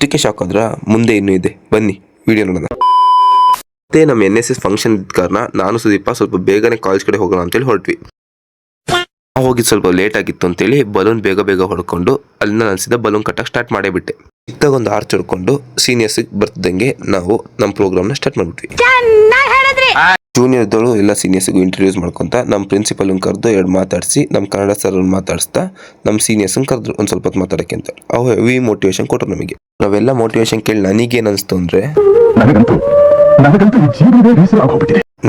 ಇಷ್ಟಕ್ಕೆ ಶಾಕ್ ಆದ್ರ ಮುಂದೆ ಇನ್ನೂ ಇದೆ, ಬನ್ನಿ ವಿಡಿಯೋ ನೋಡೋಣ. ಮತ್ತೆ ನಮ್ಮ NSS ಫಂಕ್ಷನ್ ಇದ್ದ ಕಾರಣ ನಾನು ಸುದೀಪ ಸ್ವಲ್ಪ ಬೇಗನೆ ಕಾಲೇಜ್ ಕಡೆ ಹೋಗೋಣ ಅಂತೇಳಿ ಹೊರಟ್ವಿ. ಹೋಗಿದ್ದು ಸ್ವಲ್ಪ ಲೇಟ್ ಆಗಿತ್ತು ಅಂತೇಳಿ ಬಲೂನ್ ಬೇಗ ಹೊಡ್ಕೊಂಡು ಅಲ್ಲಿಂದ ಅನ್ಸಿದ ಬಲೂನ್ ಕಟ್ಟಕ್ಕೆ ಸ್ಟಾರ್ಟ್ ಮಾಡೇ ಬಿಟ್ಟೆ. ಇತ್ತಾಗ ಒಂದು ಆರ್ಚ್ ಹೊಡ್ಕೊಂಡು ಸೀನಿಯರ್ಸ್ ಬರ್ತಿದ್ದಂಗೆ ನಾವು ನಮ್ಮ ಪ್ರೋಗ್ರಾಮ್ನ ಸ್ಟಾರ್ಟ್ ಮಾಡ್ಬಿಟ್ವಿ. ಜೂನಿಯರ್ದಳು ಎಲ್ಲ ಸೀನಿಯರ್ಸ್ಗೂ ಇಂಟ್ರೊಡ್ಯೂಸ್ ಮಾಡ್ಕೊಂತ ನಮ್ಮ ಪ್ರಿನ್ಸಿಪಲ್ ಕರೆದು 2 ಮಾತಾಡಿಸಿ ನಮ್ಮ ಕನ್ನಡ ಸರ್ ಮಾತಾಡಿಸ್ತಾ ನಮ್ಮ ಸೀನಿಯರ್ಸ್ ಕರೆದ್ರು ಒಂದು ಸ್ವಲ್ಪ ಹೊತ್ತು ಮಾತಾಡಕ್ಕೆ ಅಂತ. ಅವು ಹೆವಿ ಮೋಟಿವೇಶನ್ ಕೊಟ್ಟರು ನಮಗೆ. ನಾವೆಲ್ಲ ಮೋಟಿವೇಶನ್ ಕೇಳಿ ನನಗೇನು ಅನಿಸ್ತು ಅಂದ್ರೆ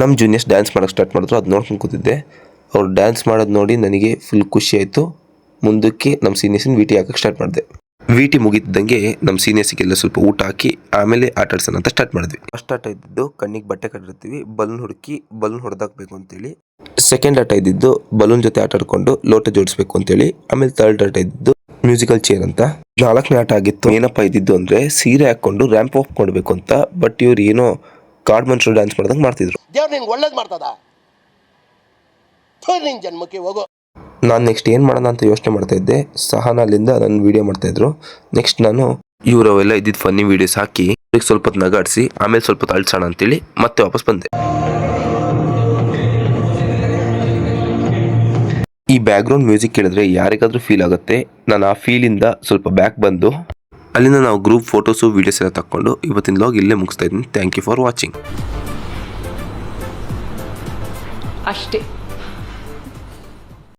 ನಮ್ಮ ಜೂನಿಯರ್ಸ್ ಡ್ಯಾನ್ಸ್ ಮಾಡಕ್ಕೆ ಸ್ಟಾರ್ಟ್ ಮಾಡಿದ್ರು. ಅದು ನೋಡ್ಕೊಂಡು ಕೂತಿದ್ದೆ. ಅವ್ರು ಡ್ಯಾನ್ಸ್ ಮಾಡೋದು ನೋಡಿ ನನಗೆ ಫುಲ್ ಖುಷಿ ಆಯಿತು. ಮುಂದಕ್ಕೆ ನಮ್ಮ ಸೀನಿಯರ್ಸಿನ VT ಹಾಕಕ್ಕೆ ಸ್ಟಾರ್ಟ್ ಮಾಡಿದೆ. VT ಮುಗಿತಿದ್ದಂಗೆ ನಮ್ಮ ಸೀನಿಯರ್ಸಿಗೆಲ್ಲ ಸ್ವಲ್ಪ ಊಟ ಹಾಕಿ ಆಮೇಲೆ ಆಟ ಆಡ್ಸೋಣ ಅಂತ ಸ್ಟಾರ್ಟ್ ಮಾಡಿದ್ವಿ. ಫಸ್ಟ್ ಆಟ ಇದ್ದಿದ್ದು ಕಣ್ಣಿಗೆ ಬಟ್ಟೆ ಕಟ್ಟಿರ್ತೀವಿ, ಬಲೂನ್ ಹುಡುಕಿ ಬಲೂನ್ ಹೊಡೆದಾಕ್ಬೇಕು ಅಂತೇಳಿ. ಸೆಕೆಂಡ್ ಆಟ ಇದ್ದಿದ್ದು ಬಲೂನ್ ಜೊತೆ ಆಟ ಆಡ್ಕೊಂಡು ಲೋಟ ಜೋಡಿಸ್ಬೇಕು ಅಂತೇಳಿ. ಆಮೇಲೆ ಥರ್ಡ್ ಆಟ ಇದ್ದಿದ್ದು ಮ್ಯೂಸಿಕಲ್ ಚೇರ್ ಅಂತ. 4ನೇ ಆಟ ಆಗಿತ್ತು. ಏನಪ್ಪ ಇದ್ದಿದ್ದು ಅಂದ್ರೆ ಸೀರೆ ಹಾಕೊಂಡು ರ್ಯಾಂಪ್ ವಾಕ್ ಮಾಡಬೇಕು ಅಂತ. ಬಟ್ ಇವ್ರು ಏನೋ ಕಾರ್ಡ್ ಮನ್ಸರು ಡ್ಯಾನ್ಸ್ ಮಾಡ್ದಂಗೆ ಮಾಡ್ತಿದ್ರು. ನಾನು ನೆಕ್ಸ್ಟ್ ಏನು ಮಾಡೋಣ ಅಂತ ಯೋಚನೆ ಮಾಡ್ತಾ ಇದ್ದೆ. ಸಹನಾಲಿಂದ ನನ್ನ ವಿಡಿಯೋ ಮಾಡ್ತಾ ಇದ್ರು. ನೆಕ್ಸ್ಟ್ ನಾನು ಇವರವೆಲ್ಲ ಇದ್ದಿದ್ದು ಫನ್ನಿ ವಿಡಿಯೋಸ್ ಹಾಕಿ ಸ್ವಲ್ಪ ಹೊತ್ತು ನಗಾಡಿಸಿ ಆಮೇಲೆ ಸ್ವಲ್ಪ ಹೊತ್ತು ಅಳ್ಸೋಣ ಅಂತೇಳಿ ಮತ್ತೆ ವಾಪಸ್ ಬಂದೆ. ಈ ಬ್ಯಾಕ್ಗ್ರೌಂಡ್ ಮ್ಯೂಸಿಕ್ ಕೇಳಿದ್ರೆ ಯಾರಿಗಾದ್ರೂ ಫೀಲ್ ಆಗುತ್ತೆ. ನಾನು ಆ ಫೀಲಿಂದ ಸ್ವಲ್ಪ ಬ್ಯಾಕ್ ಬಂದು ಅಲ್ಲಿಂದ ನಾವು ಗ್ರೂಪ್ ಫೋಟೋಸು ವೀಡಿಯೋಸ್ ಎಲ್ಲ ತಕ್ಕೊಂಡು ಇವತ್ತಿನ ವ್ಲಾಗ್ ಇಲ್ಲೇ ಮುಗಿಸ್ತಾ ಇದ್ದೀನಿ. Thank you for watching. ಅಷ್ಟೇ.